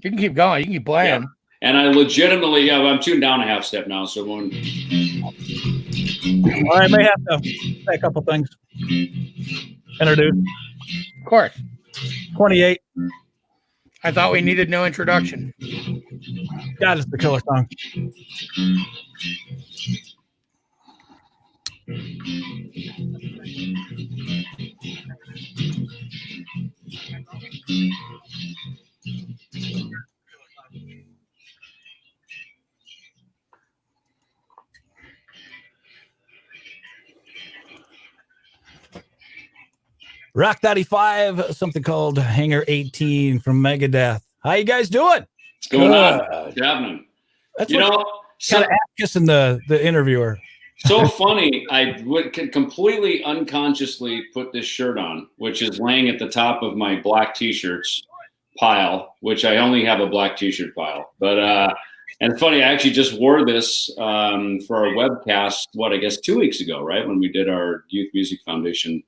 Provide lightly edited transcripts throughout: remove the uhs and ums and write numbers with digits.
You can keep going. You can keep playing. Yeah. And I legitimately, I'm tuned down a half step now. So All right, I may have to say a couple things. Introduce. Of course. 28. I thought we needed no introduction. God, it's the killer song. Rock 95, something called Hangar 18 from Megadeth. How you guys doing? What's going on? What's happening? That's you know, kind of kissing the interviewer. So funny. I would completely unconsciously put this shirt on, which is laying at the top of my black t-shirts pile, which I only have a black t-shirt pile. But and it's funny, I actually just wore this for our webcast, I guess 2 weeks ago, right? When we did our Youth Music Foundation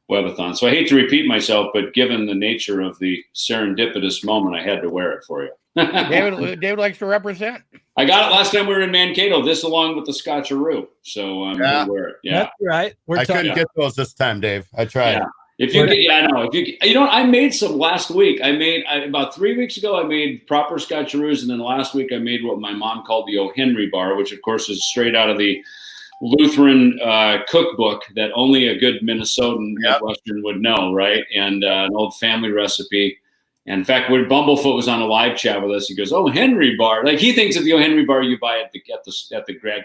webathon. So I hate to repeat myself, but given the nature of the serendipitous moment, I had to wear it for you. David likes to represent. I got it last time we were in Mankato, this along with the Scotcheroo. So I'm going to wear it. Yeah. That's right. I couldn't get those this time, Dave. I tried. Yeah. If you get, I know. I made some last week. About 3 weeks ago, I made proper Scotcheroos. And then last week I made what my mom called the O. Henry bar, which of course is straight out of the Lutheran cookbook that only a good Minnesotan Midwestern would know, right? And an old family recipe. And in fact, when Bumblefoot was on a live chat with us, he goes, "Oh, Henry bar." Like he thinks of the O. Henry bar you buy at the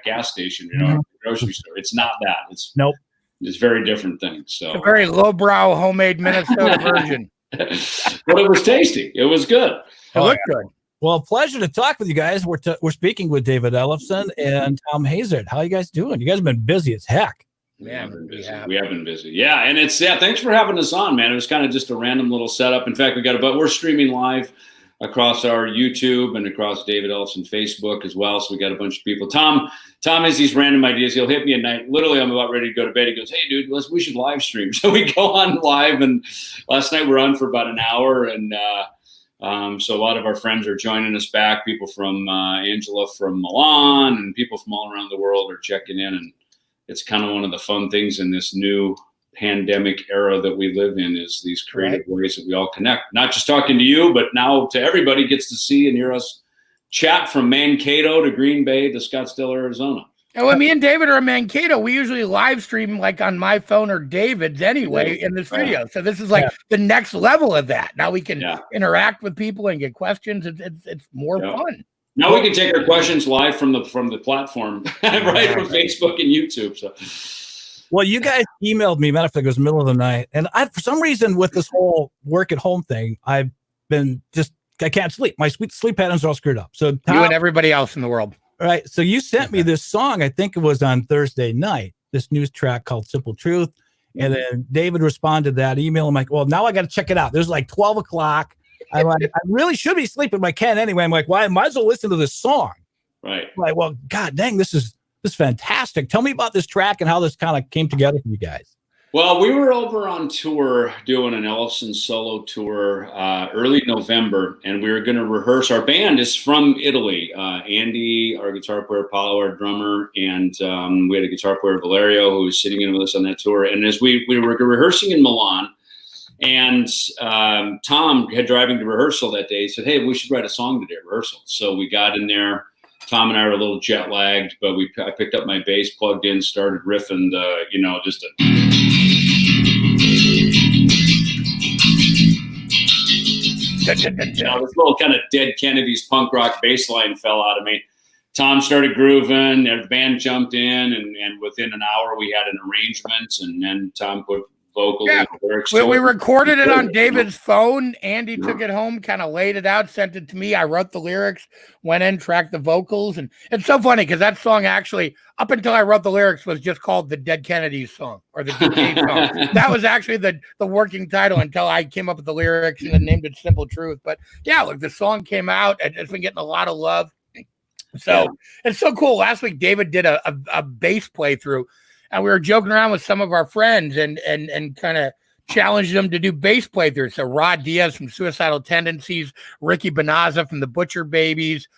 gas station, at the grocery store. It's not that. It's very different things. So it's a very lowbrow homemade Minnesota version. But it was tasty. It was good. It looked good. Well, pleasure to talk with you guys. We're speaking with David Ellefson and Thom Hazaert. How you guys doing? You guys have been busy as heck. We have been busy. Yeah, and thanks for having us on, man. It was kind of just a random little setup. In fact, we're streaming live across our YouTube and across David Ellefson Facebook as well. So we got a bunch of people. Thom has these random ideas. He'll hit me at night. Literally, I'm about ready to go to bed. He goes, "Hey, dude, we should live stream." So we go on live, and last night we're on for about an hour, and so a lot of our friends are joining us back. People from Angela from Milan and people from all around the world are checking in, and it's kind of one of the fun things in this new pandemic era that we live in is these creative ways that we all connect. Not just talking to you, but now to everybody gets to see and hear us chat from Mankato to Green Bay to Scottsdale, Arizona. And when me and David are in Mankato, we usually live stream like on my phone or David's anyway in the studio. So this is like the next level of that. Now we can interact with people and get questions. It's more fun. Now we can take our questions live from the platform, right, from Facebook and YouTube. So, well, you guys emailed me. Matter of fact, it was middle of the night, and for some reason with this whole work at home thing, I've been I can't sleep. My sleep patterns are all screwed up. So Thom, you and everybody else in the world, right? So you sent me this song. I think it was on Thursday night. This news track called "Simple Truth," and then David responded to that email. I'm like, well, now I got to check it out. There's like 12 o'clock. I'm like, I really should be sleeping, but I can't anyway. I'm like, well, I might as well listen to this song. Right. I'm like, well, God dang, this is fantastic. Tell me about this track and how this kind of came together for you guys. Well, we were over on tour doing an Ellefson solo tour early November, and we were going to rehearse. Our band is from Italy. Andy, our guitar player, Paolo, our drummer, and we had a guitar player, Valerio, who was sitting in with us on that tour. And as we were rehearsing in Milan, and Thom had driving to rehearsal that day. He said, "Hey, we should write a song today at rehearsal." So we got in there. Thom and I were a little jet lagged, but I picked up my bass, plugged in, started riffing, just a. This little kind of Dead Kennedys punk rock bass line fell out of me. Thom started grooving, the band jumped in, and within an hour we had an arrangement, and then Thom put vocals and lyrics. We recorded it on David's phone. Andy took it home, kind of laid it out, sent it to me. I wrote the lyrics, went in, tracked the vocals, and it's so funny because that song actually, up until I wrote the lyrics, was just called the Dead Kennedys song or the DK song. That was actually the working title until I came up with the lyrics and then named it Simple Truth. But yeah, look, the song came out and it's been getting a lot of love. So it's so cool. Last week, David did a bass playthrough, and we were joking around with some of our friends and kind of challenged them to do bass playthroughs. So Rod Diaz from Suicidal Tendencies, Ricky Bonazza from the Butcher Babies,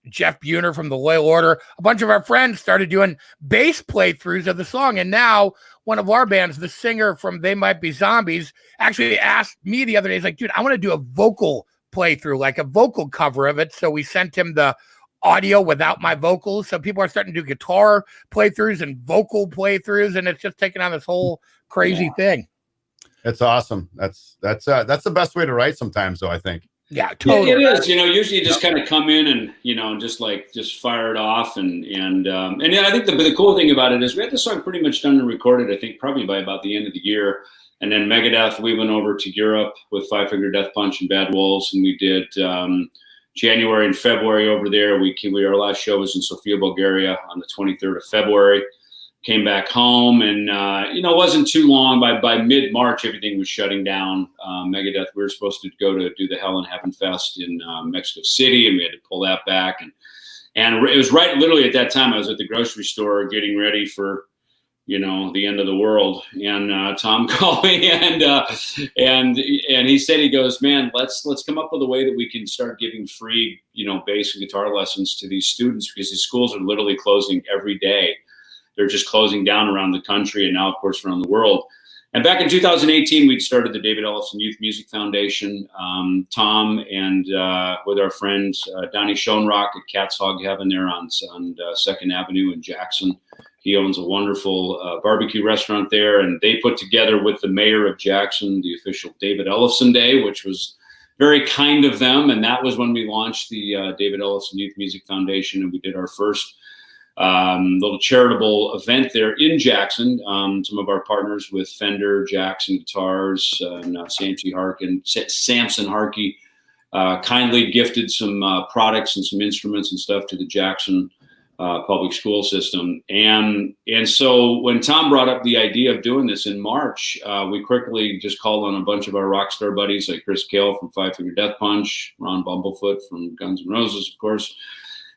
Jeff Buhner from the Loyal Order. A bunch of our friends started doing bass playthroughs of the song. And now one of our bands, the singer from They Might Be Zombies, actually asked me the other day, he's like, dude, I want to do a vocal playthrough, like a vocal cover of it. So we sent him the audio without my vocals. So people are starting to do guitar playthroughs and vocal playthroughs. And it's just taking on this whole crazy thing. It's awesome. That's the best way to write sometimes, though, I think. Yeah, totally. It is. Usually you just kind of come in and just fire it off, and I think the cool thing about it is we had the song pretty much done and recorded. I think probably by about the end of the year, and then Megadeth, we went over to Europe with Five Finger Death Punch and Bad Wolves, and we did January and February over there. Our last show was in Sofia, Bulgaria, on the 23rd of February. Came back home, and it wasn't too long. By mid-March, everything was shutting down. Megadeth, we were supposed to go to do the Hell in Heaven Fest in Mexico City, and we had to pull that back. And it was right, literally at that time, I was at the grocery store getting ready for, the end of the world. And Thom called me, and he said, he goes, man, let's come up with a way that we can start giving free, bass and guitar lessons to these students, because these schools are literally closing every day. They're just closing down around the country, and now, of course, around the world. And back in 2018, we'd started the David Ellefson Youth Music Foundation. Thom and with our friend Donnie Schoenrock at Cat's Hog Heaven there on 2nd Avenue in Jackson. He owns a wonderful barbecue restaurant there, and they put together with the mayor of Jackson the official David Ellefson Day, which was very kind of them. And that was when we launched the David Ellefson Youth Music Foundation, and we did our first little charitable event there in Jackson. Some of our partners with Fender, Jackson Guitars, and Samson Harkey kindly gifted some products and some instruments and stuff to the Jackson public school system. And so when Thom brought up the idea of doing this in March, we quickly just called on a bunch of our rock star buddies, like Chris Cale from Five Finger Death Punch, Ron Bumblefoot from Guns N' Roses, of course,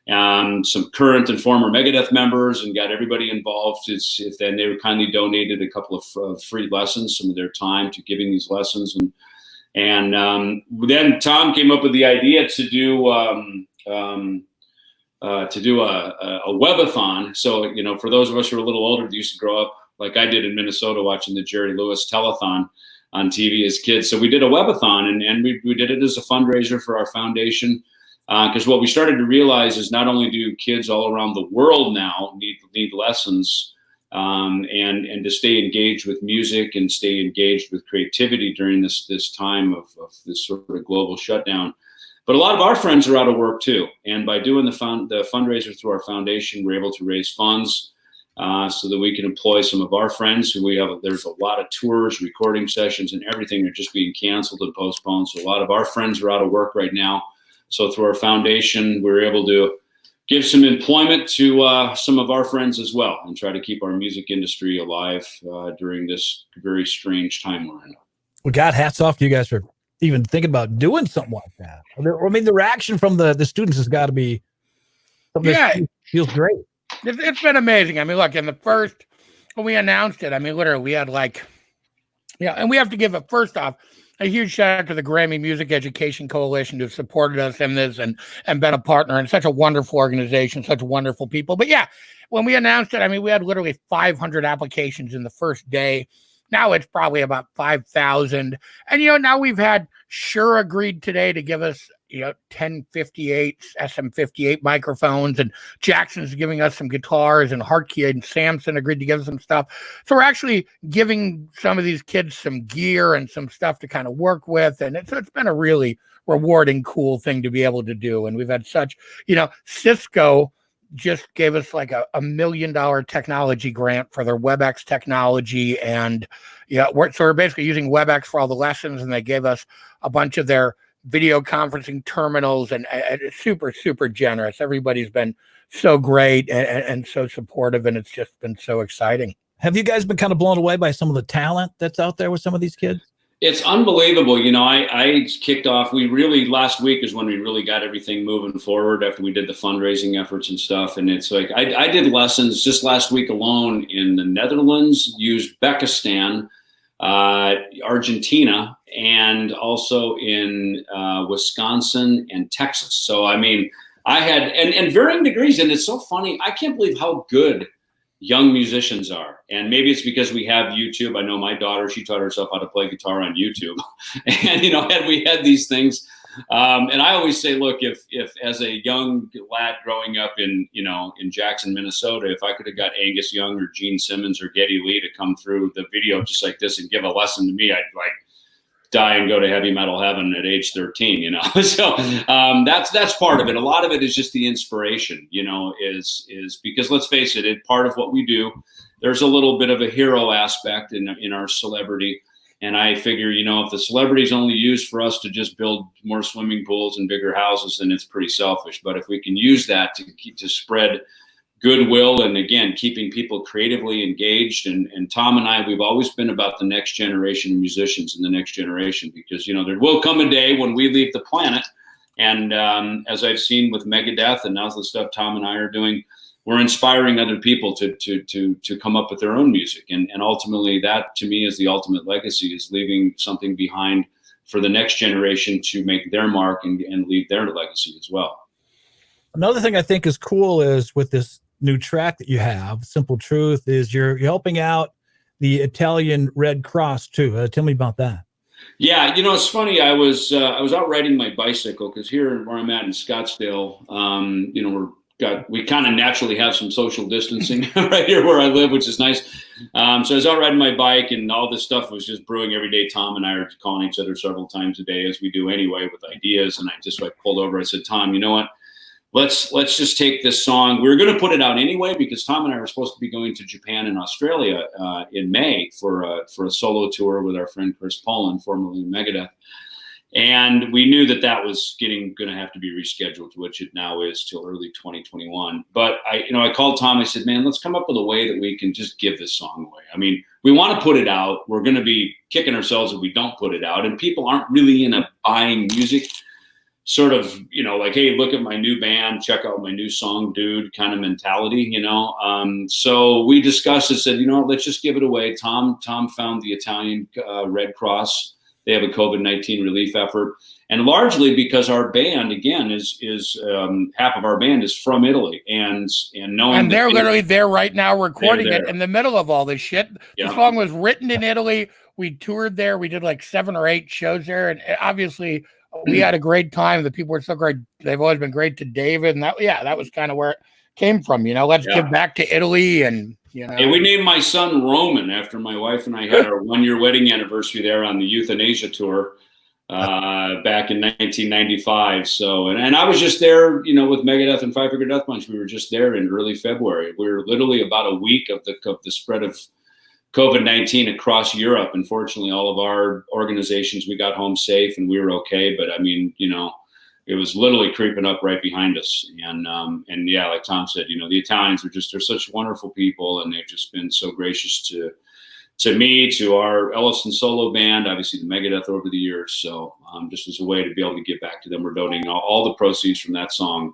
some current and former Megadeth members, and got everybody involved. Then they kindly donated a couple of free lessons, some of their time to giving these lessons. And then Thom came up with the idea to do a webathon. So, for those of us who are a little older that used to grow up like I did in Minnesota watching the Jerry Lewis telethon on TV as kids. So we did a webathon, and we did it as a fundraiser for our foundation. Because what we started to realize is not only do kids all around the world now need lessons and to stay engaged with music and stay engaged with creativity during this time of this sort of global shutdown, but a lot of our friends are out of work too. And by doing the fundraiser through our foundation, we're able to raise funds so that we can employ some of our friends who there's a lot of tours, recording sessions, and everything are just being canceled and postponed. So a lot of our friends are out of work right now. So through our foundation, we're able to give some employment to some of our friends as well, and try to keep our music industry alive during this very strange time we're in. Well, God, hats off to you guys for even thinking about doing something like that. I mean, the reaction from the students has got to be something that feels great. It's been amazing. I mean, look, when we announced it, I mean, literally, we had and we have to give it, first off, a huge shout out to the Grammy Music Education Coalition who supported us in this and been a partner, and such a wonderful organization, such wonderful people. But yeah, when we announced it, I mean, we had literally 500 applications in the first day. Now it's probably about 5,000. And, now we've had Shure agreed today to give us, 1058 SM58 microphones, and Jackson's giving us some guitars, and Hartke and Samson agreed to give us some stuff. So we're actually giving some of these kids some gear and some stuff to kind of work with. And it's been a really rewarding, cool thing to be able to do. And we've had such, Cisco just gave us like a $1 million technology grant for their WebEx technology. And we're basically using WebEx for all the lessons, and they gave us a bunch of their video conferencing terminals, and super, super generous. Everybody's been so great and so supportive, and it's just been so exciting. Have you guys been kind of blown away by some of the talent that's out there with some of these kids? It's unbelievable. I kicked off, last week is when we really got everything moving forward after we did the fundraising efforts and stuff. And it's like, I did lessons just last week alone in the Netherlands, Uzbekistan, Argentina, and also in Wisconsin and Texas. So, I mean, I had, and varying degrees. And it's so funny. I can't believe how good young musicians are. And maybe it's because we have YouTube. I know my daughter, she taught herself how to play guitar on YouTube. And, you know, we had these things. And I always say, look, if as a young lad growing up in, you know, in Jackson, Minnesota, if I could have got Angus Young or Gene Simmons or Geddy Lee to come through the video just like this and give a lesson to me, I'd like die and go to heavy metal heaven at age 13, you know? So that's part of it. A lot of it is just the inspiration, you know, is because let's face it, part of what we do, there's a little bit of a hero aspect in our celebrity. And I figure, you know, if the celebrity is only used for us to just build more swimming pools and bigger houses, then it's pretty selfish. But if we can use that to spread goodwill and, again, keeping people creatively engaged, and Thom and I, we've always been about the next generation of musicians and the next generation, because, you know, there will come a day when we leave the planet. And as I've seen with Megadeth and now the stuff Thom and I are doing, we're inspiring other people to come up with their own music. And ultimately that, to me, is the ultimate legacy, is leaving something behind for the next generation to make their mark and leave their legacy as well. Another thing I think is cool is with this new track that you have, Simple Truth, is you're helping out the Italian Red Cross too. Tell me about that. Yeah, you know, it's funny. I was out riding my bicycle, because here where I'm at in Scottsdale, you know, we kind of naturally have some social distancing right here where I live, which is nice. So I was out riding my bike, and all this stuff was just brewing every day. Thom and I are calling each other several times a day, as we do anyway, with ideas. And I just pulled over. I said, Thom, you know what? Let's just take this song. We were going to put it out anyway, because Thom and I were supposed to be going to Japan and Australia in May for a solo tour with our friend Chris Poland, formerly Megadeth. And we knew that was going to have to be rescheduled, which it now is, till early 2021. But I called Thom. I said, man, let's come up with a way that we can just give this song away. I mean, we want to put it out. We're going to be kicking ourselves if we don't put it out. And people aren't really in a buying music sort of, you know, like, hey, look at my new band, check out my new song, dude, kind of mentality, you know. So we discussed it, said, you know, let's just give it away. Thom found the Italian Red Cross. They have a COVID-19 relief effort, and largely because our band, again, is half of our band is from Italy, and they're literally there right now recording it in the middle of all this shit. Yeah. The song was written in Italy. We toured there. We did like 7 or 8 shows there, and obviously we had a great time. The people were so great. They've always been great to David, and that was kind of where it came from. You know, let's give back to Italy. And you know, and we named my son Roman after my wife and I had our 1-year wedding anniversary there on the Euthanasia tour back in 1995. So, and I was just there, you know, with Megadeth and Five Finger Death Punch. We were just there in early February. We were literally about a week of the spread of COVID-19 across Europe. Unfortunately, all of our organizations, we got home safe and we were okay. But I mean, you know, it was literally creeping up right behind us. And yeah, like Thom said, you know, the Italians they're such wonderful people, and they've just been so gracious to me, to our Ellefson solo band, obviously the Megadeth over the years. So just as a way to be able to give back to them, we're donating all the proceeds from that song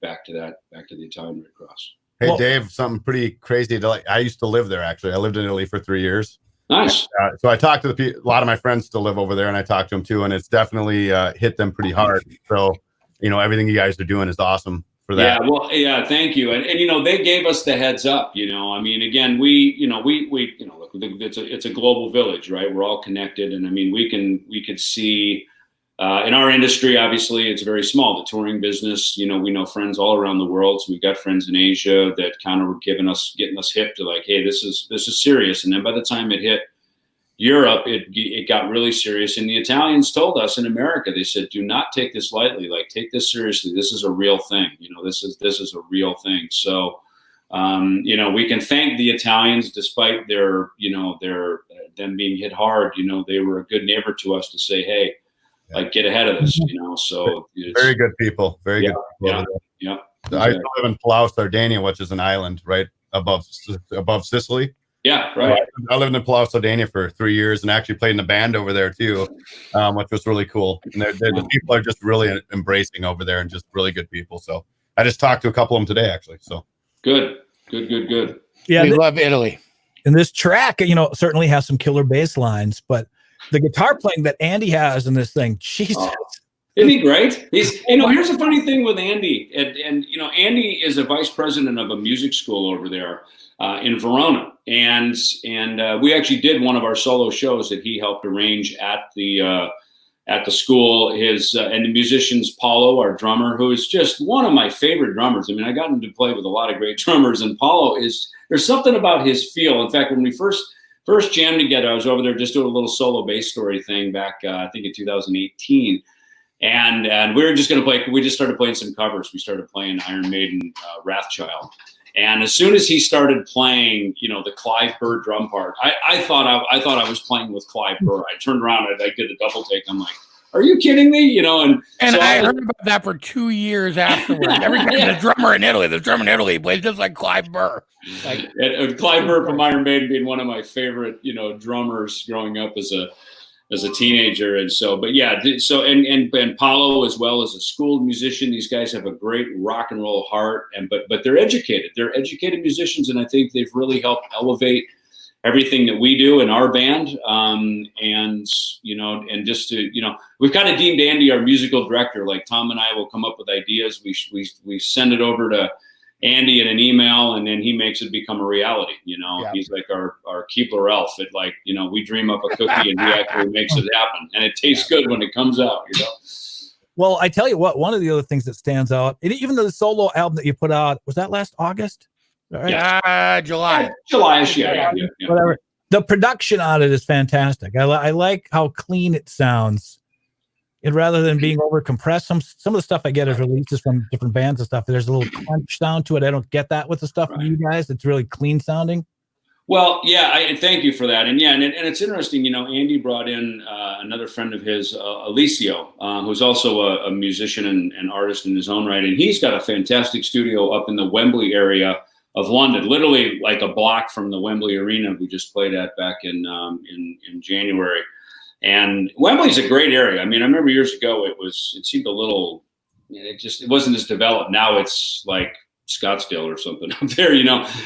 back to the Italian Red Cross. Hey, Dave, something pretty crazy. I used to live there, actually. I lived in Italy for 3 years. Nice. So I talked to a lot of my friends still live over there, and I talked to them too, and it's definitely hit them pretty hard. So, you know, everything you guys are doing is awesome for that. Yeah, well, yeah, thank you. And you know, they gave us the heads up. You know, I mean, again, we look, it's a global village, right? We're all connected, and I mean, we could see. In our industry, obviously, it's very small. The touring business, you know, we know friends all around the world. So we've got friends in Asia that kind of were getting us hip to like, hey, this is serious. And then by the time it hit Europe, it got really serious. And the Italians told us in America, they said, do not take this lightly. Like, take this seriously. This is a real thing. You know, this is a real thing. So, you know, we can thank the Italians, despite them being hit hard. You know, they were a good neighbor to us to say, hey, like, get ahead of this, you know. So very good people, very good people. Yeah. So I live in Palau, Sardinia, which is an island right above Sicily. Yeah, right. I lived in Palau, Sardinia for 3 years, and actually played in the band over there too, which was really cool. And the people are just really embracing over there, and just really good people. So I just talked to a couple of them today, actually. So good. Yeah, we love Italy. And this track, certainly has some killer bass lines, but the guitar playing that Andy has in this thing, Jesus. Oh, isn't he great? Here's a funny thing with Andy, and Andy is a vice president of a music school over there in Verona, and we actually did one of our solo shows that he helped arrange at the school. And the musicians, Paulo, our drummer, who is just one of my favorite drummers. I mean, I got him to play with a lot of great drummers, and Paulo there's something about his feel. In fact, when we first jammed together, I was over there just doing a little solo bass story thing back, I think in 2018. And we were just going to play, we just started playing some covers. We started playing Iron Maiden, Wrathchild. And as soon as he started playing, the Clive Burr drum part, I thought I was playing with Clive Burr. I turned around and I did a double take. I'm like, are you kidding me? And so I heard about that for 2 years afterwards. Every time the drummer in Italy plays just like Clive Burr. And Clive Burr from Iron Maiden being one of my favorite, drummers growing up as a teenager. And so, but yeah, so, and Paulo, as well as a schooled musician, these guys have a great rock and roll heart, but they're educated. They're educated musicians. And I think they've really helped elevate everything that we do in our band. And just to, we've kind of deemed Andy our musical director. Like Thom and I will come up with ideas. We send it over to Andy in an email, and then he makes it become a reality. Yeah. He's like our Keebler elf. We dream up a cookie and he actually makes it happen, and it tastes good when it comes out. Well, I tell you what, one of the other things that stands out, and even the solo album that you put out, was that last August? Right? Yeah, July. July-ish, yeah. Whatever. The production on it is fantastic. I like how clean it sounds. And rather than being over compressed, some of the stuff I get is releases from different bands and stuff. There's a little crunch sound to it. I don't get that with the stuff from you guys. It's really clean sounding. Well, yeah, thank you for that. And yeah, and it's interesting. Andy brought in another friend of his, Ellefson, who's also a musician and artist in his own right, and he's got a fantastic studio up in the Wembley area of London, literally like a block from the Wembley Arena we just played at back in January. And Wembley's a great area. I mean, I remember years ago it seemed a little, it wasn't as developed. Now it's like Scottsdale or something up there,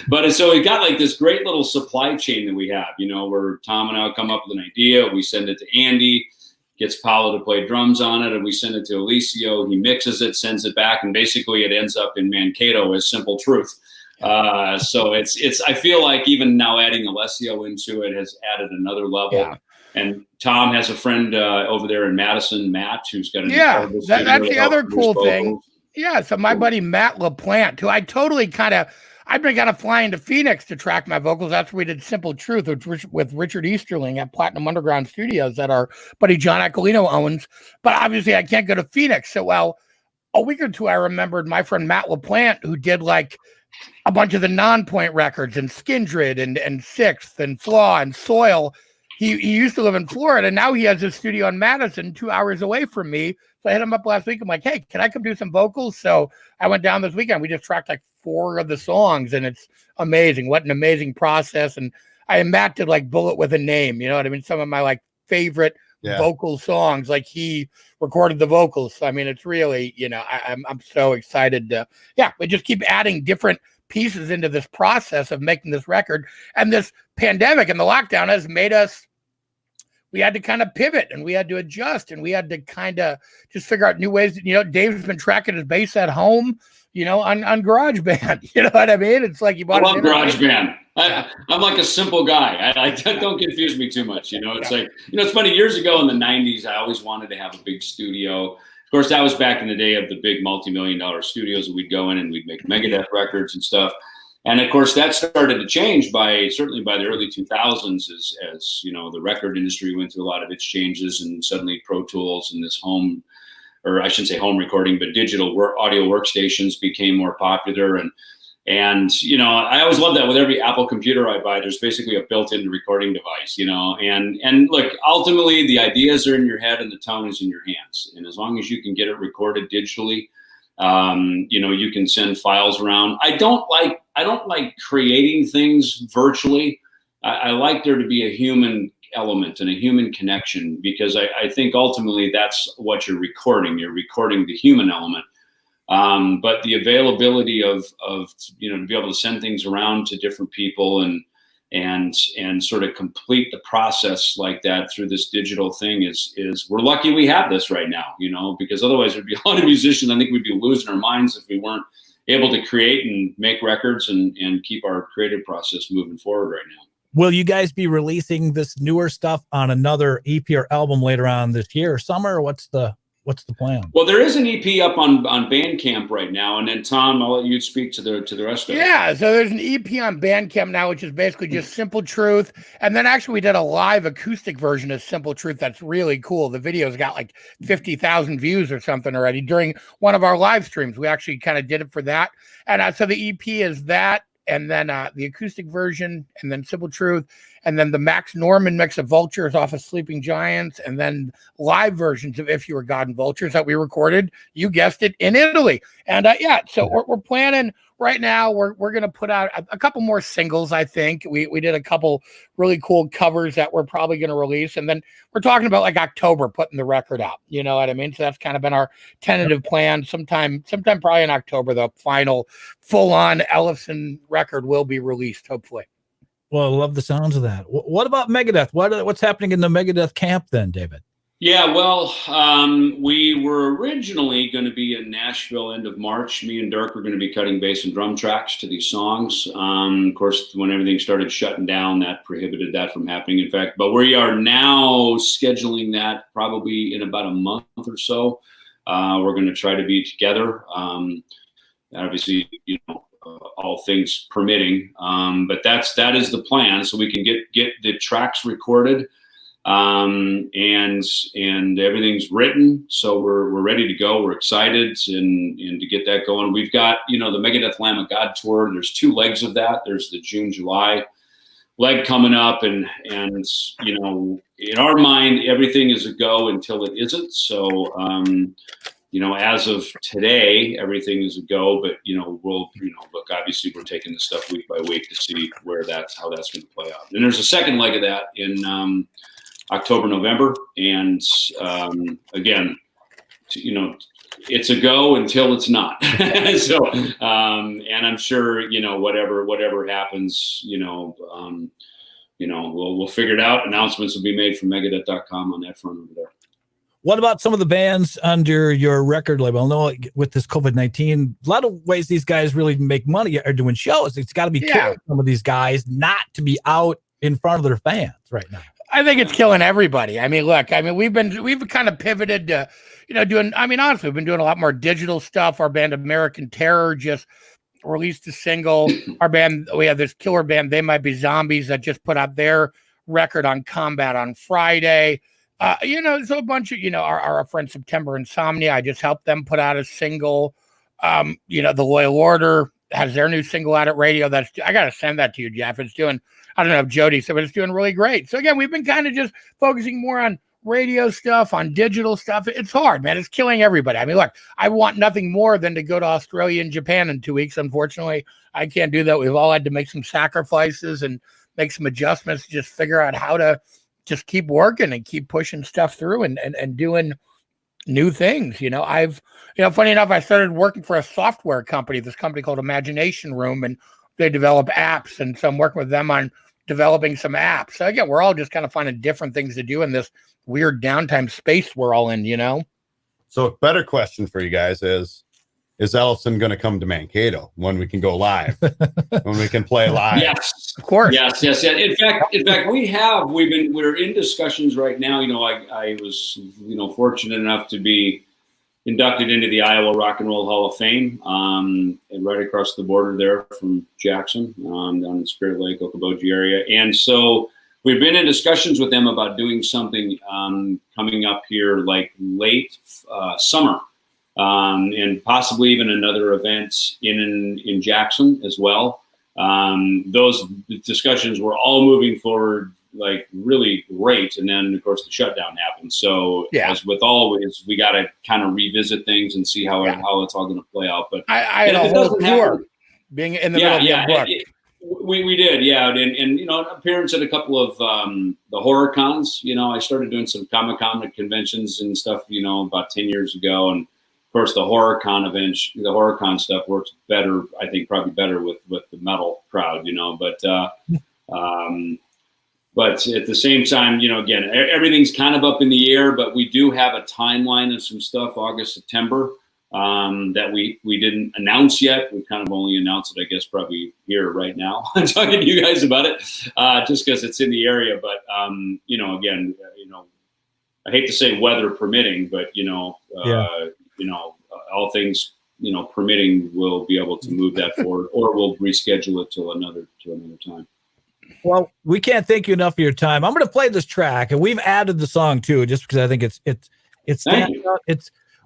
But so we got like this great little supply chain that we have, where Thom and I come up with an idea, we send it to Andy, gets Paulo to play drums on it, and we send it to Ellefson. He mixes it, sends it back, and basically it ends up in Mankato as Simple Truth. So it's I feel like even now adding Ellefson into it has added another level. Yeah. And Thom has a friend over there in Madison, Matt, who's got that's the other cool thing. Yeah, so my buddy Matt LaPlante, who I totally I've been kind of flying to Phoenix to track my vocals. That's where we did Simple Truth with Richard Easterling at Platinum Underground Studios that our buddy John Aquilino owns. But obviously I can't go to Phoenix. So, a week or two I remembered my friend Matt LaPlante, who did like a bunch of the Non-Point records and Skindred and Sixth and Flaw and Soil. He used to live in Florida, and now he has his studio in Madison, 2 hours away from me. So I hit him up last week. I'm like, hey, can I come do some vocals? So I went down this weekend. We just tracked like 4 of the songs, and it's amazing. What an amazing process. And Matt did like Bullet with a Name. You know what I mean? Some of my like favorite vocal songs, like he recorded the vocals. So, I mean, it's really, I'm so excited to, we just keep adding different pieces into this process of making this record. And this pandemic and the lockdown has made we had to kind of pivot, and we had to adjust, and we had to kind of just figure out new ways. Dave's been tracking his bass at home, on GarageBand. You know what I mean? It's like I love GarageBand. I'm like a simple guy. Don't confuse me too much. It's like, it's funny. Years ago in the 90s, I always wanted to have a big studio. Of course, that was back in the day of the big multi-million-dollar studios that we'd go in and we'd make Megadeth records and stuff. And of course, that started to change certainly by the early 2000s as the record industry went through a lot of its changes, and suddenly Pro Tools and this home, or I shouldn't say home recording, but digital audio workstations became more popular. And I always love that with every Apple computer I buy, there's basically a built-in recording device, and look, ultimately the ideas are in your head and the tone is in your hands. And as long as you can get it recorded digitally, you can send files around. I don't like creating things virtually. I like there to be a human element and a human connection, because I think ultimately that's what you're recording. You're recording the human element. But the availability of to be able to send things around to different people and and sort of complete the process like that through this digital thing is we're lucky we have this right now, because otherwise there'd be a lot of musicians. I think we'd be losing our minds if we weren't able to create and make records and keep our creative process moving forward right now. Will you guys be releasing this newer stuff on another EP or album later on this year or summer? Or what's the plan? Well, there is an EP up on Bandcamp right now, and then Thom, I'll let you speak to the rest of it. Yeah, so there's an EP on Bandcamp now, which is basically just Simple Truth, and then actually we did a live acoustic version of Simple Truth that's really cool. The video's got like 50,000 views or something already during one of our live streams. We actually kind of did it for that, and so the EP is that. And then the acoustic version, and then Simple Truth, and then the Max Norman mix of Vultures off of Sleeping Giants, and then live versions of If You Were God and Vultures that we recorded, you guessed it, in Italy. And so we're planning right now. We're going to put out a couple more singles, I think. We did a couple really cool covers that we're probably going to release. And then we're talking about like October, putting the record out. You know what I mean? So that's kind of been our tentative plan. Sometime probably in October, the final full-on Ellefson record will be released, hopefully. Well, I love the sounds of that. What about Megadeth? What's happening in the Megadeth camp then, David? Yeah, well, we were originally going to be in Nashville end of March. Me and Dirk were going to be cutting bass and drum tracks to these songs. Of course, when everything started shutting down, that prohibited that from happening. In fact, but we are now scheduling that probably in about a month or so. We're going to try to be together. Obviously, all things permitting, but that is the plan, so we can get the tracks recorded. And everything's written, so we're ready to go. We're excited and to get that going. We've got the Megadeth Lamb of God tour. There's 2 legs of that. There's the June-July leg coming up, and in our mind everything is a go until it isn't. So as of today everything is a go, but we'll look, obviously we're taking this stuff week by week to see how that's going to play out. And there's a second leg of that in October, November, and again, it's a go until it's not. So, and I'm sure whatever happens, we'll figure it out. Announcements will be made from Megadeth.com on that front over there. What about some of the bands under your record label? I know with this COVID-19, a lot of ways these guys really make money are doing shows. It's got to be killing some of these guys not to be out in front of their fans right now. I think it's killing everybody. I mean, look, we've kind of pivoted to, honestly, we've been doing a lot more digital stuff. Our band American Terror just released a single. Our band, we have this killer band, They Might Be Zombies, that just put out their record on Combat on Friday. So a bunch of, our friend September Insomnia, I just helped them put out a single. The Loyal Order has their new single out at radio. I got to send that to you, Jeff. It's doing, I don't know if Jody said, but it's doing really great. So again, we've been kind of just focusing more on radio stuff, on digital stuff. It's hard, man. It's killing everybody. I mean, look, I want nothing more than to go to Australia and Japan in 2 weeks. Unfortunately, I can't do that. We've all had to make some sacrifices and make some adjustments to just figure out how to just keep working and keep pushing stuff through and doing new things. Funny enough, I started working for a software company, this company called Imagination Room, and they develop apps. And so I'm working with them on developing some apps. So again, we're all just kind of finding different things to do in this weird downtime space we're all in, So a better question for you guys is Ellefson going to come to Mankato when we can go live, when we can play live? Yes, of course. Yes. In fact, we're in discussions right now. I was, fortunate enough to be inducted into the Iowa Rock and Roll Hall of Fame, and right across the border there from Jackson, down in Spirit Lake, Okoboji area. And so we've been in discussions with them about doing something coming up here like late summer. And possibly even another event in Jackson as well. Those discussions were all moving forward like really great, and then of course the shutdown happened. So as with always, we got to kind of revisit things and see how it's all going to play out. But I had a whole tour being in the middle of the book. We did, and appearance at a couple of the horror cons. I started doing some Comic-Con conventions and stuff, about 10 years ago, and of course, the HorrorCon stuff works better, I think, probably better with the metal crowd, But But at the same time, again, everything's kind of up in the air, but we do have a timeline of some stuff, August, September, that we didn't announce yet. We kind of only announced it, I guess, probably here right now. I'm talking to you guys about it, just because it's in the area. But, again, I hate to say weather permitting, but, all things, permitting, we'll be able to move that forward, or we'll reschedule it till another time. Well, we can't thank you enough for your time. I'm going to play this track, and we've added the song too, just because I think it's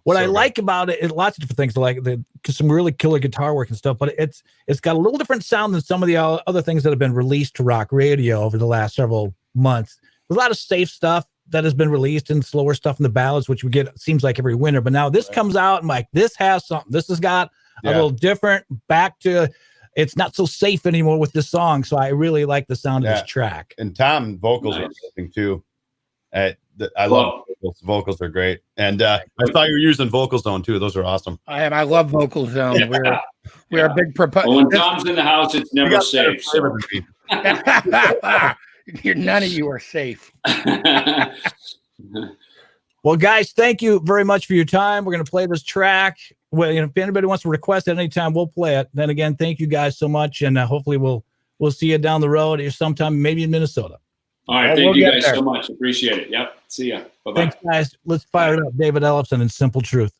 what I like about it. Lots of different things, like some really killer guitar work and stuff. But it's got a little different sound than some of the other things that have been released to rock radio over the last several months. There's a lot of safe stuff that has been released and slower stuff in the ballads, which we get, it seems like, every winter. But now this comes out, and like, this has something. This has got a little different, back to. It's not so safe anymore with this song, so I really like the sound of this track. And Thom vocals are amazing too. I love vocals. Vocals are great, and I saw you were using Vocal Zone too. Those are awesome. I love Vocal Zone. Yeah. We're a big proponent. Well, when Thom's in the house, it's never safe. So. None of you are safe. Well, guys, thank you very much for your time. We're going to play this track. Well, if anybody wants to request it anytime, we'll play it. Then again, thank you guys so much, and hopefully we'll see you down the road or sometime, maybe in Minnesota. All right, thank you guys so much. Appreciate it. Yep. See ya. Bye-bye. Thanks, guys. Let's fire it up. David Ellefson and Simple Truth.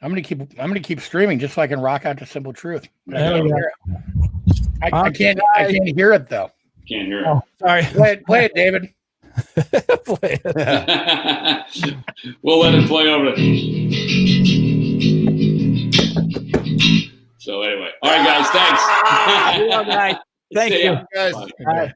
I'm gonna keep streaming just so I can rock out to Simple Truth. I can't hear it though. Can't hear it. Oh, sorry. Play it, David. Play it. We'll let it play over. So anyway, all right, guys. Thanks. Thank you. Guys.